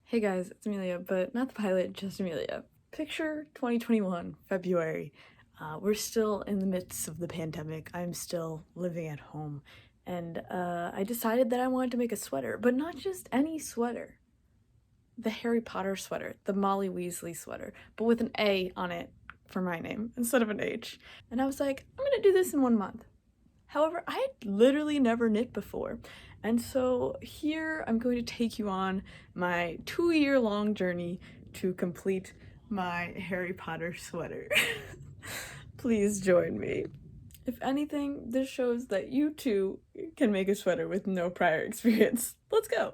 Hey guys, it's Amelia, but not the pilot, just Amelia. Picture 2021, February. We're still in the midst of the pandemic. I'm still living at home. And I decided that I wanted to make a sweater, but not just any sweater. The Harry Potter sweater, the Molly Weasley sweater, but with an A on it for my name instead of an H. And I was like, I'm gonna do this in 1 month. However, I had literally never knit before. And so here I'm going to take you on my 2-year-long journey to complete my Harry Potter sweater. Please join me. If anything, this shows that you too can make a sweater with no prior experience. Let's go.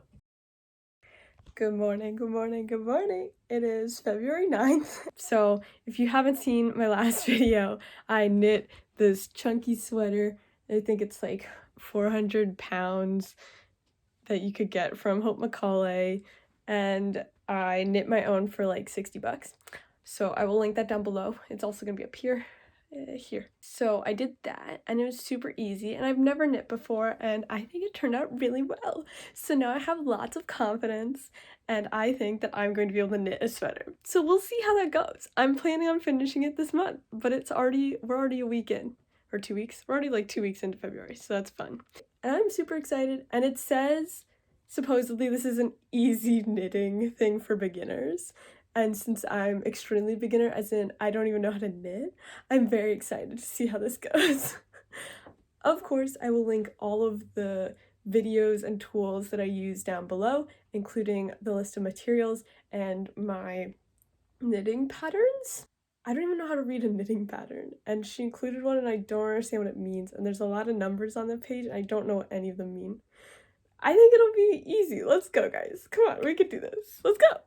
Good morning, good morning, good morning. It is February 9th. So if you haven't seen my last video, I knit this chunky sweater. I think it's like 400 pounds that you could get from Hope McCauley, and I knit my own for like 60 bucks. So I will link that down below. It's also gonna be up here. Here. So I did that and it was super easy, and I've never knit before and I think it turned out really well. So now I have lots of confidence and I think that I'm going to be able to knit a sweater. So we'll see how that goes. I'm planning on finishing it this month, but we're already a week in, or 2 weeks. We're already like 2 weeks into February, so that's fun. And I'm super excited, and it says supposedly this is an easy knitting thing for beginners. And since I'm extremely beginner, as in I don't even know how to knit, I'm very excited to see how this goes. Of course, I will link all of the videos and tools that I use down below, including the list of materials and my knitting patterns. I don't even know how to read a knitting pattern, and she included one and I don't understand what it means, and there's a lot of numbers on the page and I don't know what any of them mean. I think it'll be easy. Let's go, guys. Come on, we can do this. Let's go.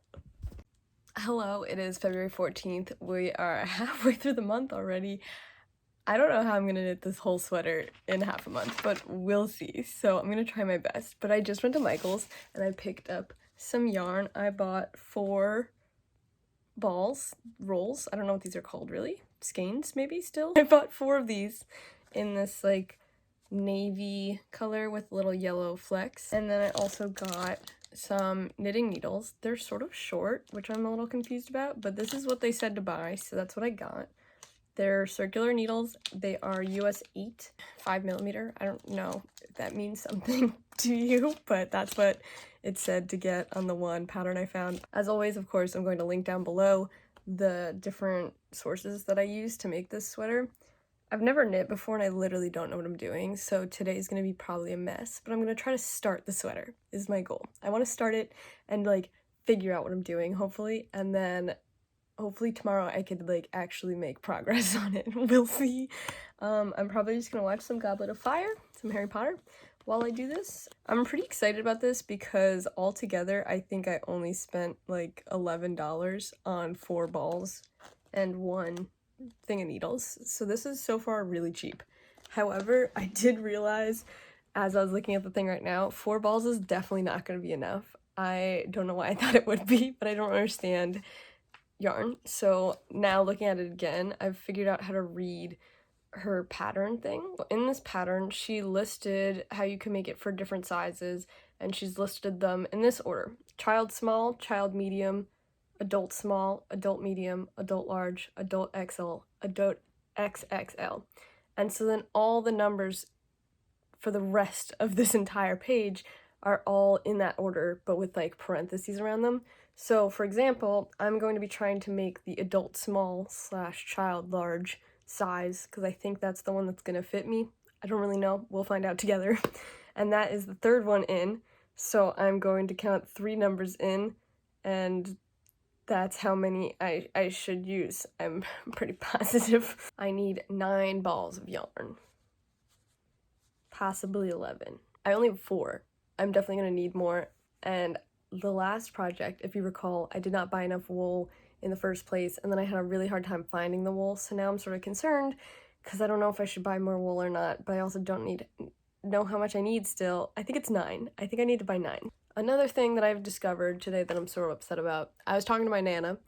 Hello, it is February 14th. We are halfway through the month already. I don't know how I'm gonna knit this whole sweater in half a month, but we'll see. So I'm gonna try my best. But I just went to Michael's and I picked up some yarn. I bought 4 rolls. I don't know what these are called really. Skeins, maybe still? I bought 4 of these in this like navy color with little yellow flecks. And then I also got some knitting needles. They're sort of short, which I'm a little confused about, but this is what they said to buy, so that's what I got. They're circular needles. They are US 8, 5mm. I don't know if that means something to you, but that's what it said to get on the one pattern I found. As always, of course, I'm going to link down below the different sources that I use to make this sweater. I've never knit before and I literally don't know what I'm doing, so today's gonna be probably a mess, but I'm gonna try to start the sweater, is my goal. I want to start it and like figure out what I'm doing, hopefully, and then hopefully tomorrow I could like actually make progress on it. We'll see. I'm probably just gonna watch some Goblet of Fire, some Harry Potter, while I do this. I'm pretty excited about this because altogether I think I only spent like $11 on 4 balls and 1 thing of needles, so this is so far really cheap. However, I did realize as I was looking at the thing right now, 4 balls is definitely not going to be enough. I don't know why I thought it would be, but I don't understand yarn. So now looking at it again, I've figured out how to read her pattern thing. In this pattern, she listed how you can make it for different sizes, and she's listed them in this order: child small, child medium, adult small, adult medium, adult large, adult XL, adult XXL. And so then all the numbers for the rest of this entire page are all in that order, but with like parentheses around them. So for example, I'm going to be trying to make the adult small / child large size because I think that's the one that's going to fit me. I don't really know. We'll find out together. And that is the 3rd one in. So I'm going to count 3 numbers in, and that's how many I should use. I'm pretty positive. I need 9 balls of yarn. Possibly 11. I only have 4. I'm definitely going to need more. And the last project, if you recall, I did not buy enough wool in the first place, and then I had a really hard time finding the wool, so now I'm sort of concerned because I don't know if I should buy more wool or not, but I also don't know how much I need still. I think it's 9. I think I need to buy 9. Another thing that I've discovered today that I'm sort of upset about, I was talking to my Nana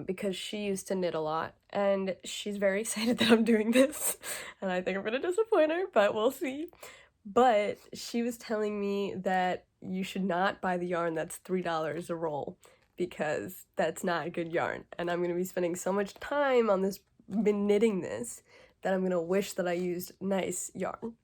because she used to knit a lot, and she's very excited that I'm doing this, and I think I'm going to disappoint her, but we'll see. But she was telling me that you should not buy the yarn that's $3 a roll, because that's not good yarn. And I'm going to be spending so much time on this, been knitting this, that I'm going to wish that I used nice yarn.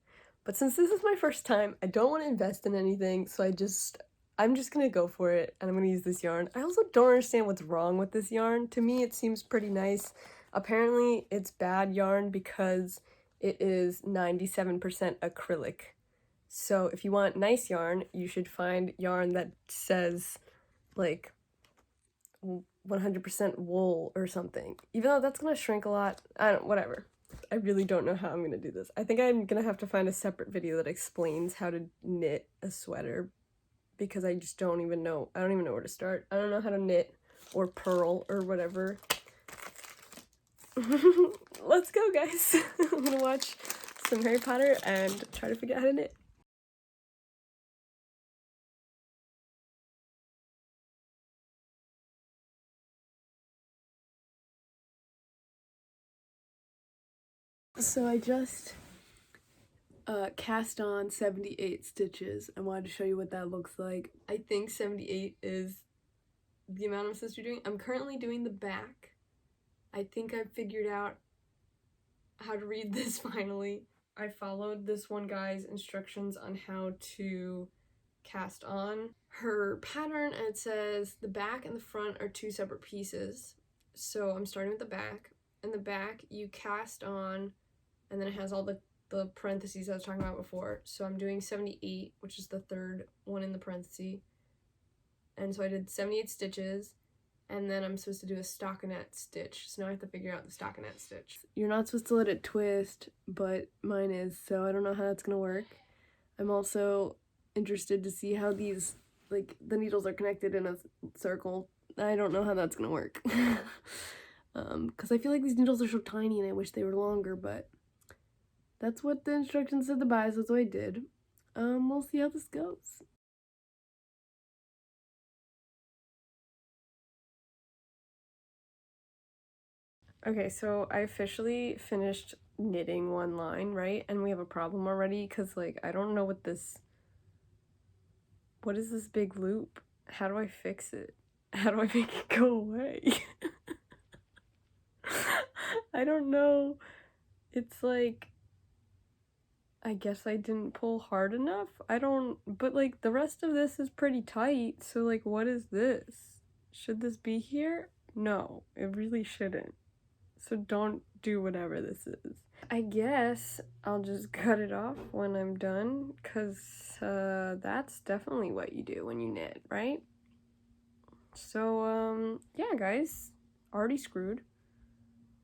But since this is my first time, I don't want to invest in anything, so I'm just going to go for it, and I'm going to use this yarn. I also don't understand what's wrong with this yarn. To me, it seems pretty nice. Apparently, it's bad yarn because it is 97% acrylic. So if you want nice yarn, you should find yarn that says, like, 100% wool or something. Even though that's gonna shrink a lot. Whatever. I really don't know how I'm gonna do this. I think I'm gonna have to find a separate video that explains how to knit a sweater, because I just don't even know. I don't even know where to start. I don't know how to knit or purl or whatever. Let's go, guys. I'm gonna watch some Harry Potter and try to figure out how to knit. So I just cast on 78 stitches. I wanted to show you what that looks like. I think 78 is the amount I'm supposed to be doing. I'm currently doing the back. I think I've figured out how to read this finally. I followed this one guy's instructions on how to cast on her pattern, and it says the back and the front are 2 separate pieces. So I'm starting with the back. In the back, you cast on, and then it has all the parentheses I was talking about before. So I'm doing 78, which is the 3rd one in the parenthesis. And so I did 78 stitches, and then I'm supposed to do a stockinette stitch. So now I have to figure out the stockinette stitch. You're not supposed to let it twist, but mine is, so I don't know how that's gonna work. I'm also interested to see how these, like, the needles are connected in a circle. I don't know how that's gonna work. Because I feel like these needles are so tiny and I wish they were longer, but that's what the instructions said to buy, so that's what I did. We'll see how this goes. Okay, so I officially finished knitting one line, right? And we have a problem already, because, like, I don't know what is this big loop? How do I fix it? How do I make it go away? I don't know. It's like, I guess I didn't pull hard enough? But, like, the rest of this is pretty tight, so, like, what is this? Should this be here? No, it really shouldn't. So don't do whatever this is. I guess I'll just cut it off when I'm done, because that's definitely what you do when you knit, right? So, yeah, guys, already screwed.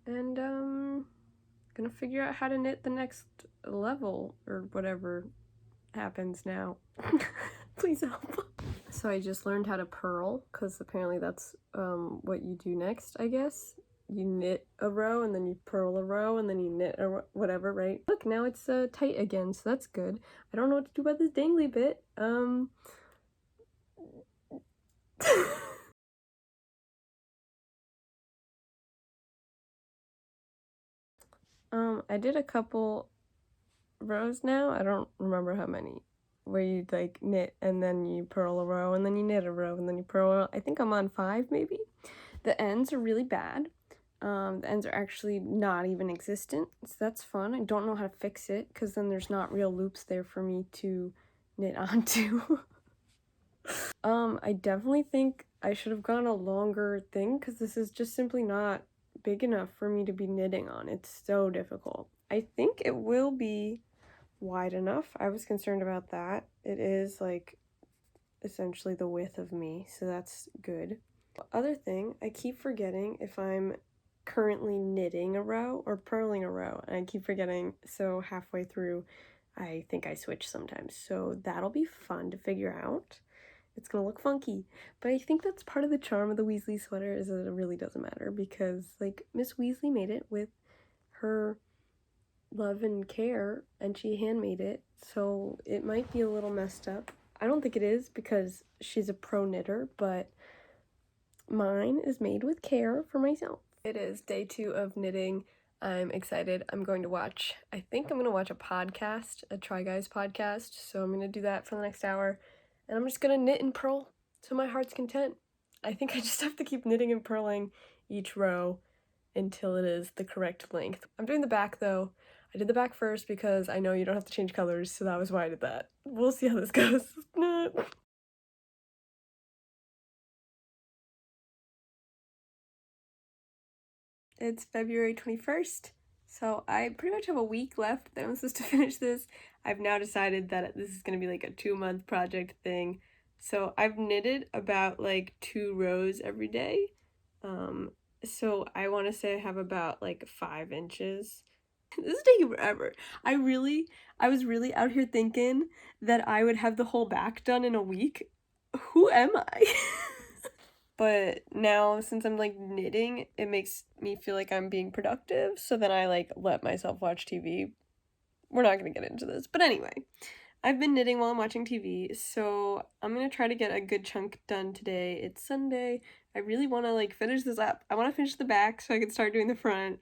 And, gonna figure out how to knit the next level, or whatever happens now. Please help. So I just learned how to purl, because apparently that's what you do next, I guess. You knit a row, and then you purl a row, and then you knit a row, whatever, right? Look, now it's tight again, so that's good. I don't know what to do about this dangly bit. I did a couple rows now. I don't remember how many. Where you, like, knit, and then you purl a row, and then you knit a row, and then you purl a row. I think I'm on 5, maybe? The ends are really bad. The ends are actually not even existent, so that's fun. I don't know how to fix it, because then there's not real loops there for me to knit onto. I definitely think I should have gone a longer thing, because this is just simply not big enough for me to be knitting on. It's so difficult. I think it will be wide enough. I was concerned about that. It is, like, essentially the width of me, so that's good. Other thing, I keep forgetting if I'm currently knitting a row or purling a row, and I keep forgetting, so halfway through I think I switch sometimes, so that'll be fun to figure out. It's gonna look funky, but I think that's part of the charm of the Weasley sweater, is that it really doesn't matter, because, like, Miss Weasley made it with her love and care, and she handmade it, so it might be a little messed up. I don't think it is, because she's a pro knitter, but mine is made with care for myself. It is day 2 of knitting. I'm excited. I think I'm going to watch a podcast, a Try Guys podcast, so I'm going to do that for the next hour. And I'm just gonna knit and purl to my heart's content. I think I just have to keep knitting and purling each row until it is the correct length. I'm doing the back though. I did the back first because I know you don't have to change colors, so that was why I did that. We'll see how this goes. It's February 21st, so I pretty much have a week left that I'm supposed to finish this. I've now decided that this is going to be like a 2-month project thing. So I've knitted about like 2 rows every day. So I want to say I have about like 5 inches. This is taking forever. I was really out here thinking that I would have the whole back done in a week. Who am I? But now, since I'm like knitting, it makes me feel like I'm being productive, so then I like let myself watch TV. We're not gonna get into this, but anyway, I've been knitting while I'm watching TV, so I'm gonna try to get a good chunk done today. It's Sunday. I really want to like finish this up. I want to finish the back so I can start doing the front.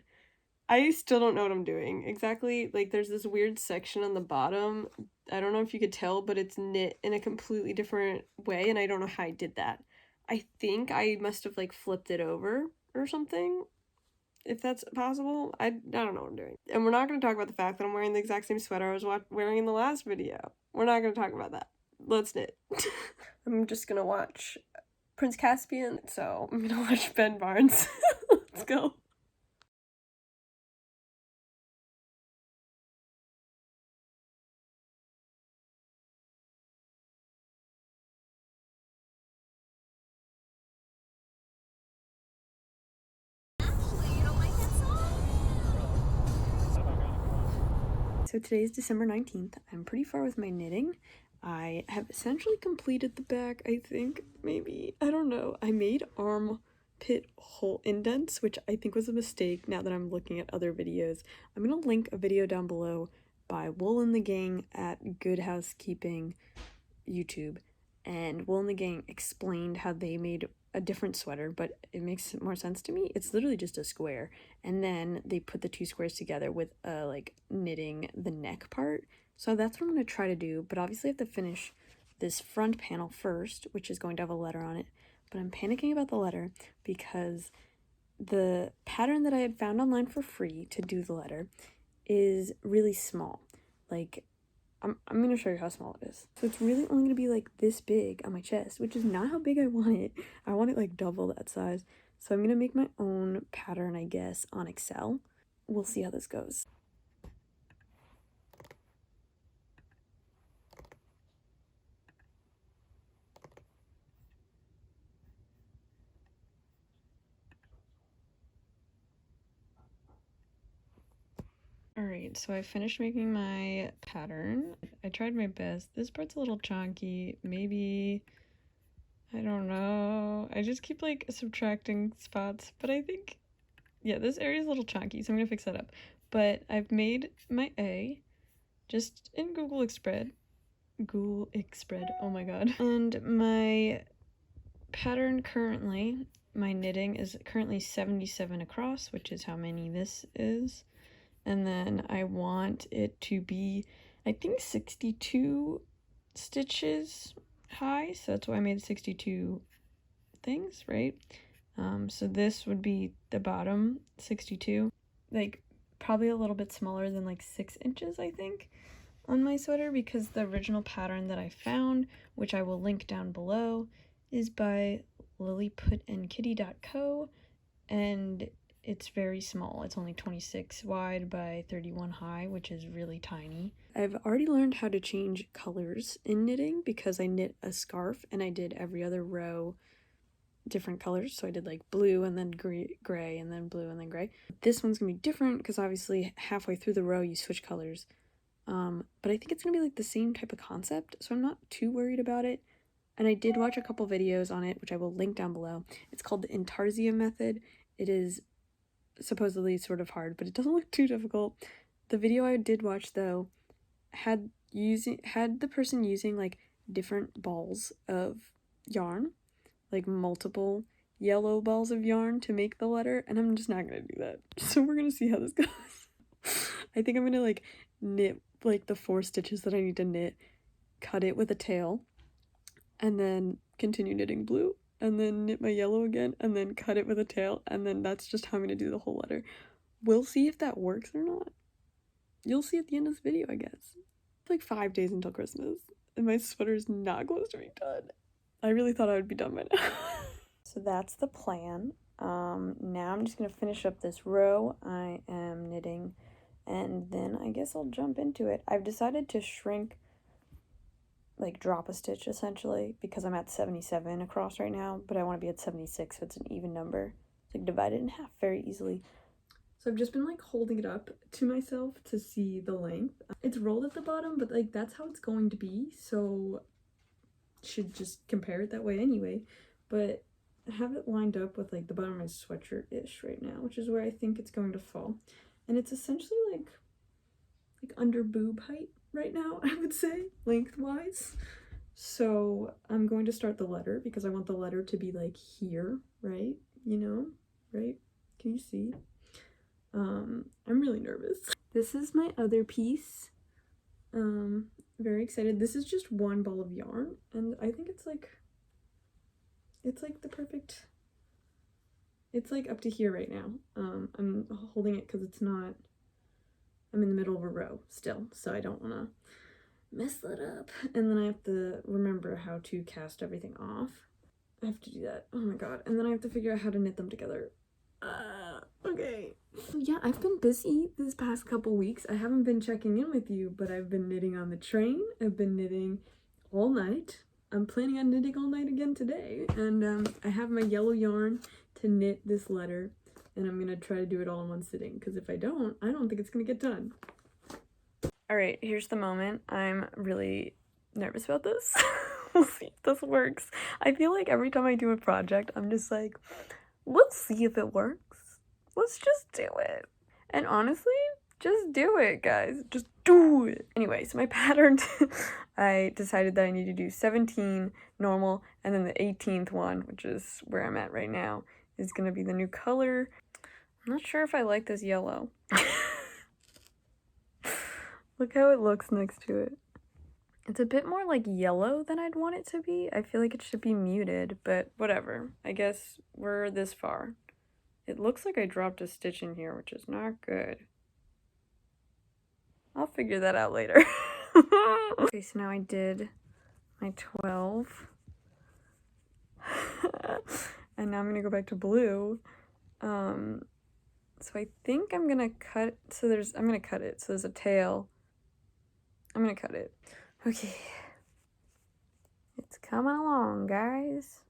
I still don't know what I'm doing exactly. Like, there's this weird section on the bottom. I don't know if you could tell, but it's knit in a completely different way, and I don't know how I did that. I think I must have like flipped it over or something, if that's possible. I don't know what I'm doing. And we're not going to talk about the fact that I'm wearing the exact same sweater I was wearing in the last video. We're not going to talk about that. Let's knit. I'm just going to watch Prince Caspian, so I'm going to watch Ben Barnes. Let's go. So today is December 19th. I'm pretty far with my knitting. I have essentially completed the back, I think, maybe. I don't know. I made armpit hole indents, which I think was a mistake now that I'm looking at other videos. I'm going to link a video down below by Wool and the Gang at Good Housekeeping YouTube. And Wool and the Gang explained how they made a different sweater, but it makes more sense to me. It's literally just a square, and then they put the 2 squares together with like knitting the neck part. So that's what I'm going to try to do, but obviously I have to finish this front panel first, which is going to have a letter on it. But I'm panicking about the letter because the pattern that I had found online for free to do the letter is really small. Like, I'm going to show you how small it is. So it's really only going to be like this big on my chest, which is not how big I want it. I want it like double that size. So I'm going to make my own pattern, I guess, on Excel. We'll see how this goes. Alright, so I finished making my pattern. I tried my best. This part's a little chunky. Maybe, I don't know. I just keep like subtracting spots, but I think, yeah, this area is a little chunky, so I'm gonna fix that up. But I've made my A just in Google Express. Oh my god. And my pattern currently, my knitting is currently 77 across, which is how many this is. And then I want it to be, I think, 62 stitches high, so that's why I made 62 things, right? So this would be the bottom, 62. Like, probably a little bit smaller than like 6 inches, I think, on my sweater, because the original pattern that I found, which I will link down below, is by lillyputandkitty.co, and it's very small. It's only 26 wide by 31 high, which is really tiny. I've already learned how to change colors in knitting because I knit a scarf and I did every other row different colors. So I did like blue and then gray and then blue and then gray. This one's gonna be different because obviously halfway through the row you switch colors. But I think it's gonna be like the same type of concept, so I'm not too worried about it. And I did watch a couple videos on it, which I will link down below. It's called the Intarsia method. It is supposedly sort of hard, but it doesn't look too difficult. The video I did watch though had the person using like different balls of yarn, like multiple yellow balls of yarn to make the letter, and I'm just not gonna do that. So we're gonna see how this goes. I think I'm gonna like knit like the 4 stitches that I need to knit, cut it with a tail, and then continue knitting blue, and then knit my yellow again, and then cut it with a tail, and then that's just how I'm gonna do the whole letter. We'll see if that works or not. You'll see at the end of this video, I guess. It's like 5 days until Christmas, and my sweater is not close to being done. I really thought I would be done by now. So that's the plan. Now I'm just gonna finish up this row I am knitting, and then I guess I'll jump into it. I've decided to shrink, like drop a stitch essentially, because I'm at 77 across right now, but I want to be at 76 so it's an even number. So I can divide it in half very easily. So I've just been like holding it up to myself to see the length. It's rolled at the bottom, but like that's how it's going to be, so should just compare it that way anyway. But I have it lined up with like the bottom of my sweatshirt-ish right now, which is where I think it's going to fall. And it's essentially like under boob height right now, I would say, lengthwise. So I'm going to start the letter because I want the letter to be like here, right? You know, right? Can you see? I'm really nervous. This is my other piece. Very excited. This is just one ball of yarn, and I think it's like the perfect, it's like up to here right now. I'm holding it because it's not, I'm in the middle of a row still, so I don't want to mess that up. And then I have to remember how to cast everything off. I have to do that. Oh my god. And then I have to figure out how to knit them together. Okay. So yeah, I've been busy this past couple weeks. I haven't been checking in with you, but I've been knitting on the train. I've been knitting all night. I'm planning on knitting all night again today. And I have my yellow yarn to knit this letter, and I'm gonna try to do it all in one sitting, because if I don't think it's gonna get done. All right, here's the moment. I'm really nervous about this. We'll see if this works. I feel like every time I do a project, I'm just like, we'll see if it works. Let's just do it. And honestly, just do it, guys. Just do it. Anyway, so my pattern, I decided that I need to do 17 normal, and then the 18th one, which is where I'm at right now, is gonna be the new color. I'm not sure if I like this yellow. Look how it looks next to it. It's a bit more like yellow than I'd want it to be. I feel like it should be muted, but whatever. I guess we're this far. It looks like I dropped a stitch in here, which is not good. I'll figure that out later. Okay, so now I did my 12. And now I'm gonna go back to blue. So I think I'm gonna cut, I'm gonna cut it. So there's a tail. I'm gonna cut it. Okay. It's coming along, guys.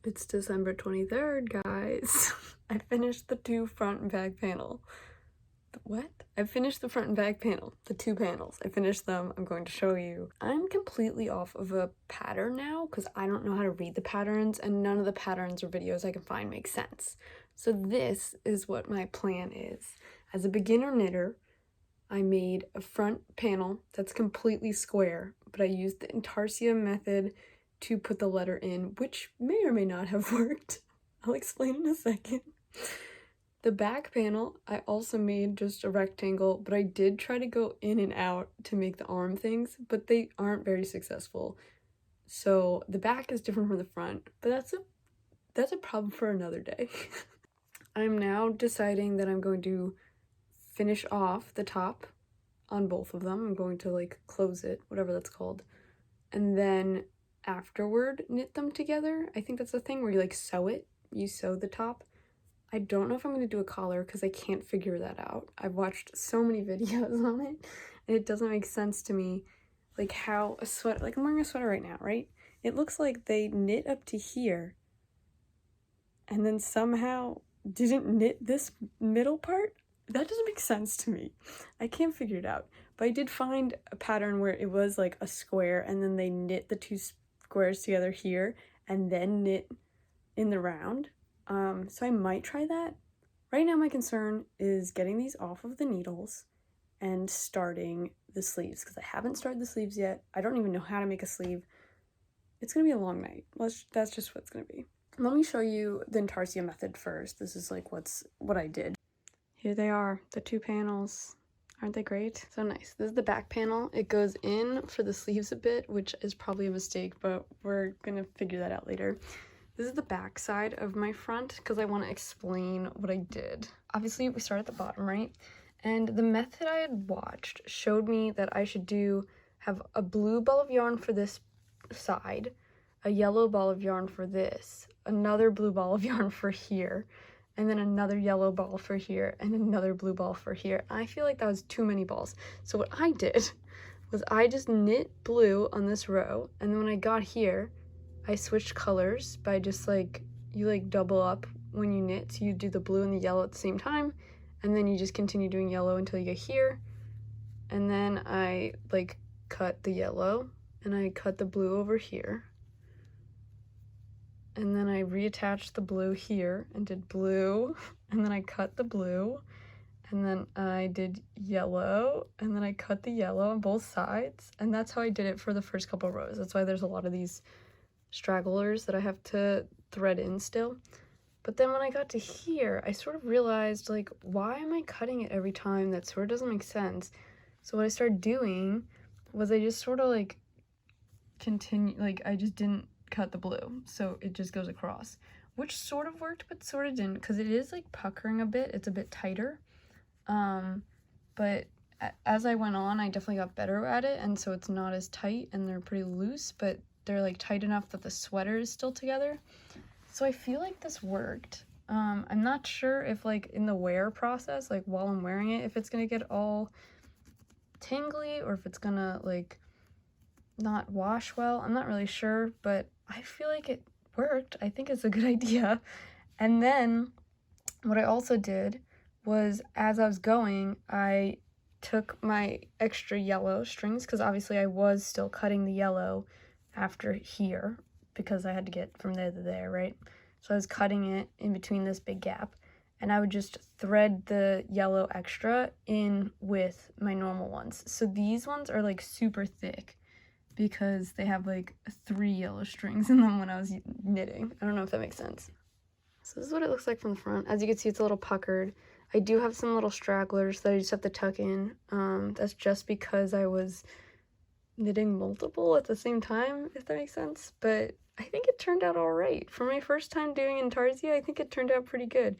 It's December 23rd, guys. I finished the 2 front and back panel. What? I finished the front and back panel, the 2 panels. I finished them. I'm going to show you. I'm completely off of a pattern now because I don't know how to read the patterns, and none of the patterns or videos I can find make sense. So this is what my plan is. As a beginner knitter, I made a front panel that's completely square, but I used the intarsia method to put the letter in, which may or may not have worked. I'll explain in a second. The back panel, I also made just a rectangle, but I did try to go in and out to make the arm things, but they aren't very successful. So the back is different from the front, but that's a problem for another day. I'm now deciding that I'm going to finish off the top on both of them. I'm going to like close it, whatever that's called, and then afterward knit them together. I think that's the thing where you like sew it. You sew the top. I don't know if I'm going to do a collar because I can't figure that out. I've watched so many videos on it, and it doesn't make sense to me, like how a sweater, like I'm wearing a sweater right now, right? It looks like they knit up to here and then somehow didn't knit this middle part. That doesn't make sense to me. I can't figure it out. But I did find a pattern where it was like a square and then they knit the 2 squares together here and then knit in the round. So I might try that. Right now my concern is getting these off of the needles and starting the sleeves, because I haven't started the sleeves yet. I don't even know how to make a sleeve. It's gonna be a long night. That's just what it's gonna be. Let me show you the intarsia method first. This is like what I did. Here they are, the two panels. Aren't they great? So nice. This is the back panel. It goes in for the sleeves a bit, which is probably a mistake, but we're gonna figure that out later. This is the back side of my front because I want to explain what I did. Obviously, we start at the bottom, right? And the method I had watched showed me that I should have a blue ball of yarn for this side, a yellow ball of yarn for this, another blue ball of yarn for here, and then another yellow ball for here, and another blue ball for here. I feel like that was too many balls. So what I did was I just knit blue on this row, and then when I got here, I switched colors by just you double up when you knit, so you do the blue and the yellow at the same time, and then you just continue doing yellow until you get here, and then I cut the yellow, and I cut the blue over here, and then I reattached the blue here and did blue, and then I cut the blue, and then I did yellow, and then I cut the yellow on both sides, and that's how I did it for the first couple rows. That's why there's a lot of these stragglers that I have to thread in still. But then when I got to here, I sort of realized, why am I cutting it every time? That sort of doesn't make sense. So what I started doing was I just sort of continue, I just didn't cut the blue, so it just goes across, which sort of worked but sort of didn't, because it is puckering a bit. It's a bit tighter, but as I went on, I definitely got better at it, and so it's not as tight, and they're pretty loose, but they're tight enough that the sweater is still together. So I feel like this worked. I'm not sure if in the wear process, while I'm wearing it, if it's gonna get all tangly or if it's gonna not wash well. I'm not really sure, but I feel like it worked. I think it's a good idea. And then what I also did was, as I was going, I took my extra yellow strings, because obviously I was still cutting the yellow after here because I had to get from there to there, right? So I was cutting it in between this big gap, and I would just thread the yellow extra in with my normal ones. So these ones are super thick because they have 3 yellow strings in them when I was knitting. I don't know if that makes sense. So this is what it looks like from the front. As you can see, it's a little puckered. I do have some little stragglers that I just have to tuck in. That's just because I was knitting multiple at the same time, if that makes sense. But I think it turned out all right. For my first time doing intarsia, I think it turned out pretty good.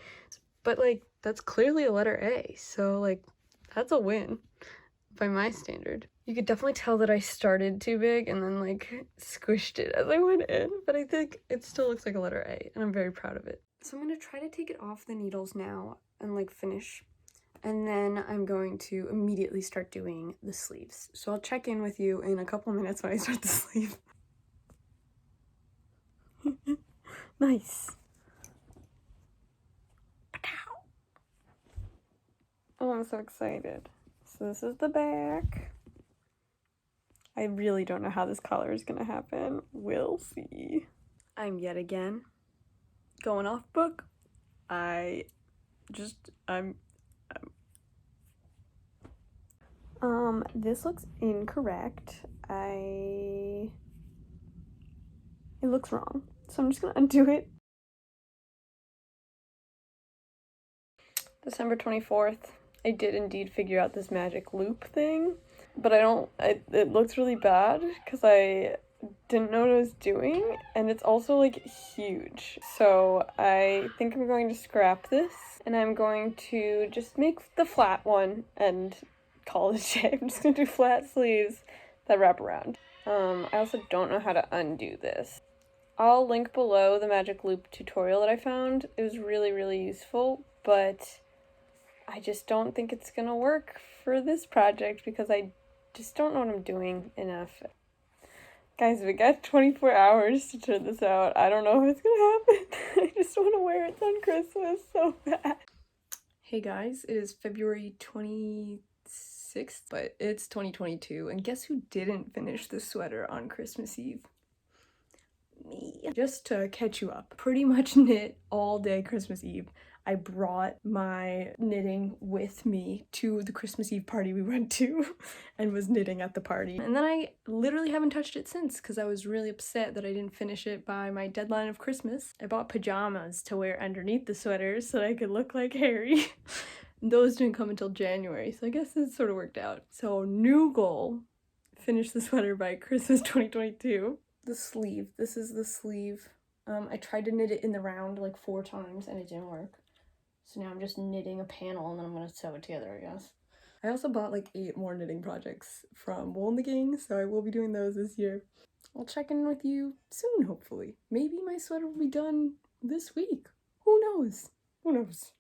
But that's clearly a letter A, so that's a win by my standard. You could definitely tell that I started too big and then squished it as I went in, but I think it still looks like a letter A, and I'm very proud of it. So I'm gonna try to take it off the needles now and finish, and then I'm going to immediately start doing the sleeves. So I'll check in with you in a couple minutes when I start the sleeve. Nice. Oh, I'm so excited. So this is the back. I really don't know how this collar is gonna happen. We'll see. I'm yet again going off book. This looks incorrect. It looks wrong. So I'm just gonna undo it. December 24th. I did indeed figure out this magic loop thing, but it looks really bad because I didn't know what I was doing, and it's also huge. So I think I'm going to scrap this, and I'm going to just make the flat one and call it a day. I'm just gonna do flat sleeves that wrap around. I also don't know how to undo this. I'll link below the magic loop tutorial that I found. It was really, really useful, but I just don't think it's gonna work for this project because I just don't know what I'm doing enough. Guys, we got 24 hours to turn this out. I don't know if it's gonna happen. I just want to wear it on Christmas so bad. Hey guys, it is February 26th, but it's 2022, and guess who didn't finish the sweater on Christmas Eve? Me. Just to catch you up, pretty much knit all day Christmas Eve. I brought my knitting with me to the Christmas Eve party we went to and was knitting at the party. And then I literally haven't touched it since because I was really upset that I didn't finish it by my deadline of Christmas. I bought pajamas to wear underneath the sweaters so that I could look like Harry. Those didn't come until January, so I guess it sort of worked out. So new goal, finish the sweater by Christmas 2022. The sleeve, this is the sleeve. I tried to knit it in the round like 4 times and it didn't work. So now I'm just knitting a panel and then I'm gonna sew it together, I guess. I also bought like 8 more knitting projects from Wool Knitting, so I will be doing those this year. I'll check in with you soon, hopefully. Maybe my sweater will be done this week. Who knows? Who knows?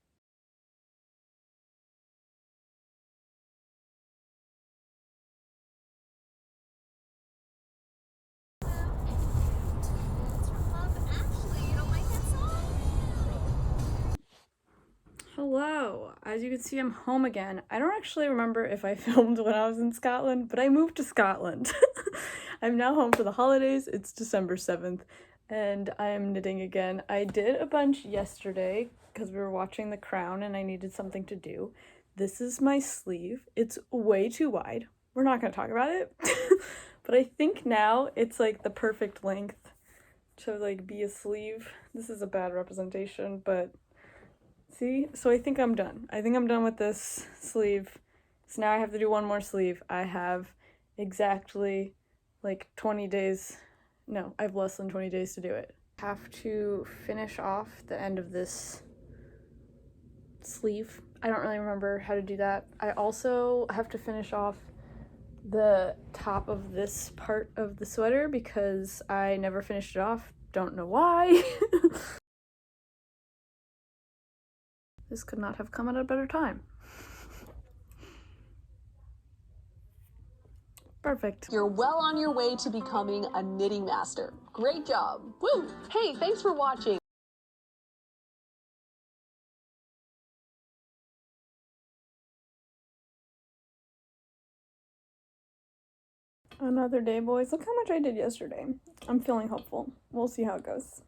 Hello! As you can see, I'm home again. I don't actually remember if I filmed when I was in Scotland, but I moved to Scotland. I'm now home for the holidays. It's December 7th, and I am knitting again. I did a bunch yesterday because we were watching The Crown and I needed something to do. This is my sleeve. It's way too wide. We're not going to talk about it, but I think now it's like the perfect length to like be a sleeve. This is a bad representation, but see? So I think I'm done. I think I'm done with this sleeve. So now I have to do one more sleeve. I have exactly like 20 days. No, I have less than 20 days to do it. I have to finish off the end of this sleeve. I don't really remember how to do that. I also have to finish off the top of this part of the sweater because I never finished it off. Don't know why. This could not have come at a better time. Perfect. You're well on your way to becoming a knitting master. Great job. Woo! Hey, thanks for watching. Another day, boys. Look how much I did yesterday. I'm feeling hopeful. We'll see how it goes.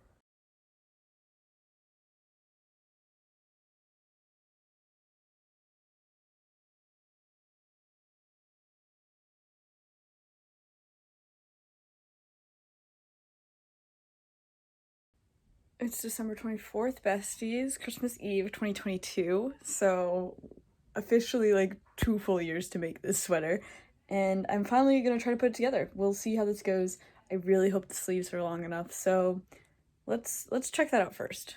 It's December 24th, besties. Christmas Eve 2022. So officially like 2 full years to make this sweater. And I'm finally gonna try to put it together. We'll see how this goes. I really hope the sleeves are long enough. So let's check that out first.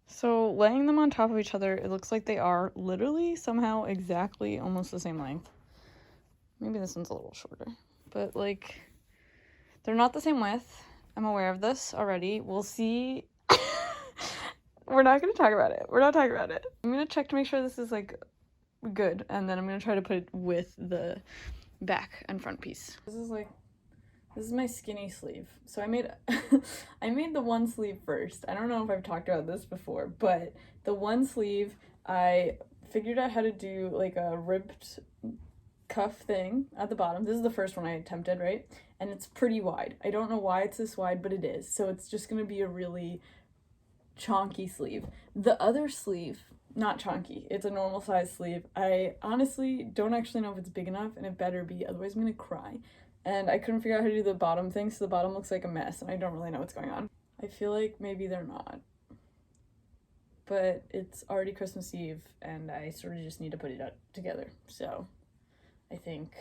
So laying them on top of each other, it looks like they are literally somehow exactly almost the same length. Maybe this one's a little shorter, but like they're not the same width. I'm aware of this already. We'll see. We're not gonna talk about it. We're not talking about it. I'm gonna check to make sure this is like good, and then I'm gonna try to put it with the back and front piece. This is my skinny sleeve. So I made I made the one sleeve first. I don't know if I've talked about this before, but the one sleeve, I figured out how to do like a ribbed cuff thing at the bottom. This is the first one I attempted, right? And it's pretty wide. I don't know why it's this wide, but it is. So it's just gonna be a really chonky sleeve. The other sleeve, not chonky, it's a normal size sleeve. I honestly don't actually know if it's big enough, and it better be, otherwise I'm gonna cry. And I couldn't figure out how to do the bottom thing, so the bottom looks like a mess, and I don't really know what's going on. I feel like maybe they're not. But it's already Christmas Eve, and I sort of just need to put it together. So I think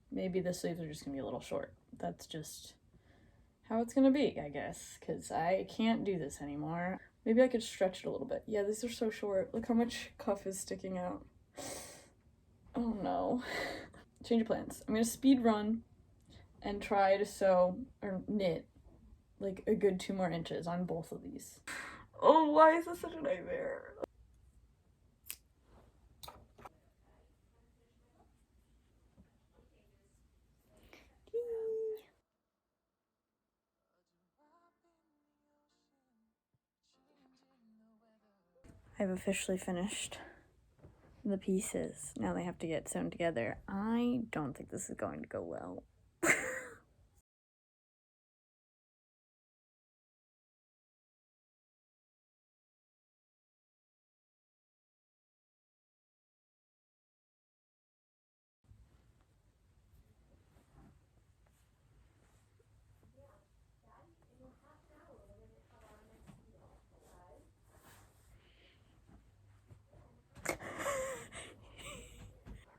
maybe the sleeves are just gonna be a little short. That's just how it's gonna be, I guess, because I can't do this anymore. Maybe I could stretch it a little bit. Yeah, these are so short. Look how much cuff is sticking out. Oh no. Change of plans. I'm gonna speed run and try to sew or knit like a good 2 more inches on both of these. Oh, why is this such a nightmare? I've officially finished the pieces. Now they have to get sewn together. I don't think this is going to go well.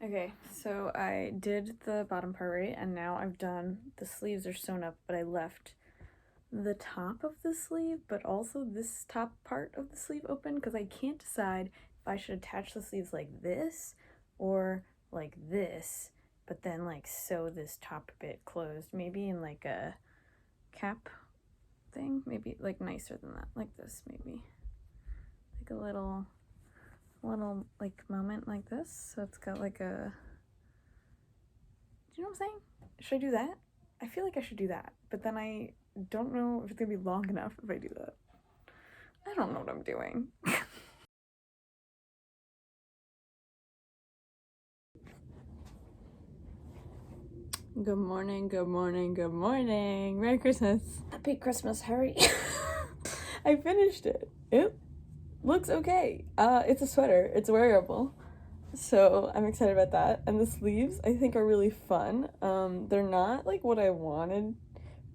Okay, so I did the bottom part right, and now I've done, the sleeves are sewn up, but I left the top of the sleeve, but also this top part of the sleeve open, because I can't decide if I should attach the sleeves like this or like this, but then like sew this top bit closed, maybe in like a cap thing, maybe like nicer than that, like this, maybe like a little like moment like this, so it's got like a, do you know what I'm saying? Should I do that? I feel like I should do that, but then I don't know if it's gonna be long enough if I do that. I don't know what I'm doing. Good morning, good morning, good morning. Merry Christmas. Happy Christmas, Harry. I finished it. It looks okay. It's a sweater. It's wearable. So I'm excited about that. And the sleeves I think are really fun. They're not like what I wanted,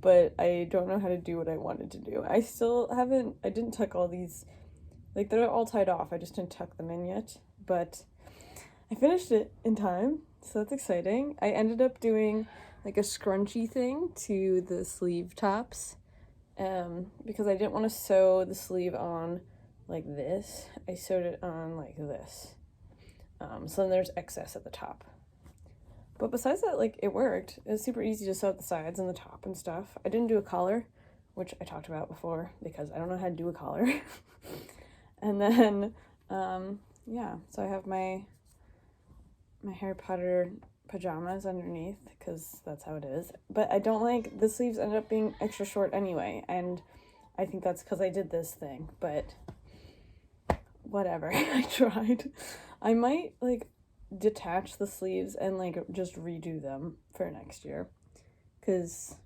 but I don't know how to do what I wanted to do. I didn't tuck all these, like they're all tied off. I just didn't tuck them in yet, but I finished it in time, so that's exciting. I ended up doing like a scrunchy thing to the sleeve tops, because I didn't want to sew the sleeve on like this. I sewed it on like this. So then there's excess at the top. But besides that, like, it worked. It was super easy to sew at the sides and the top and stuff. I didn't do a collar, which I talked about before because I don't know how to do a collar. And then, yeah, so I have my Harry Potter pajamas underneath because that's how it is. But I don't like, the sleeves ended up being extra short anyway, and I think that's because I did this thing, but whatever. I tried. I might, like, detach the sleeves and, like, just redo them for next year, because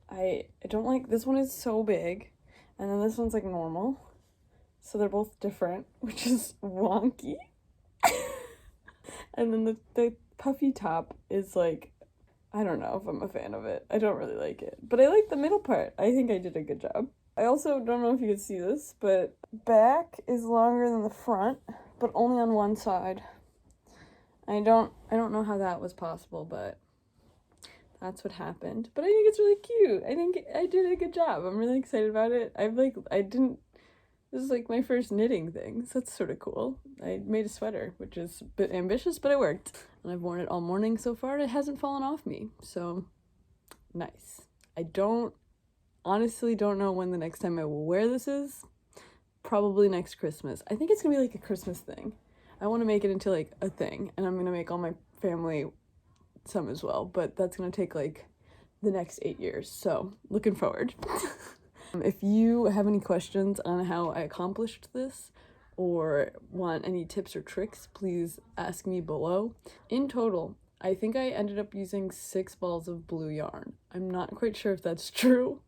I don't like, this one is so big, and then this one's, like, normal, so they're both different, which is wonky. And then the puffy top is, like, I don't know if I'm a fan of it. I don't really like it, but I like the middle part. I think I did a good job. I also don't know if you can see this, but back is longer than the front, but only on one side. I don't know how that was possible, but that's what happened. But I think it's really cute. I think I did a good job. I'm really excited about it. This is like my first knitting thing, so that's sort of cool. I made a sweater, which is a bit ambitious, but it worked. And I've worn it all morning so far, and it hasn't fallen off me, so nice. I honestly don't know when the next time I will wear this is. Probably next Christmas. I think it's gonna be like a Christmas thing. I want to make it into like a thing, and I'm gonna make all my family some as well, but that's gonna take like the next 8 years, so looking forward. If you have any questions on how I accomplished this or want any tips or tricks, please ask me below. In total, I think I ended up using 6 balls of blue yarn. I'm not quite sure if that's true,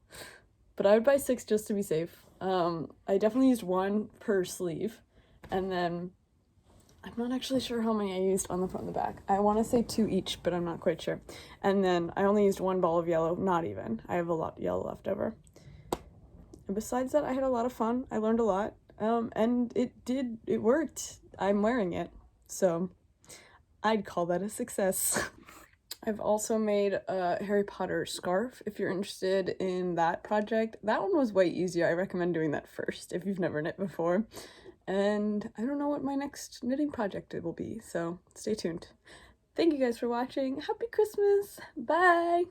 but I would buy 6 just to be safe. I definitely used 1 per sleeve, and then I'm not actually sure how many I used on the front and the back. I want to say 2 each, but I'm not quite sure. And then I only used 1 ball of yellow, not even. I have a lot of yellow left over. And besides that, I had a lot of fun. I learned a lot, and it worked. I'm wearing it, so I'd call that a success. I've also made a Harry Potter scarf if you're interested in that project. That one was way easier. I recommend doing that first if you've never knit before. And I don't know what my next knitting project it will be, so stay tuned. Thank you guys for watching. Happy Christmas. Bye.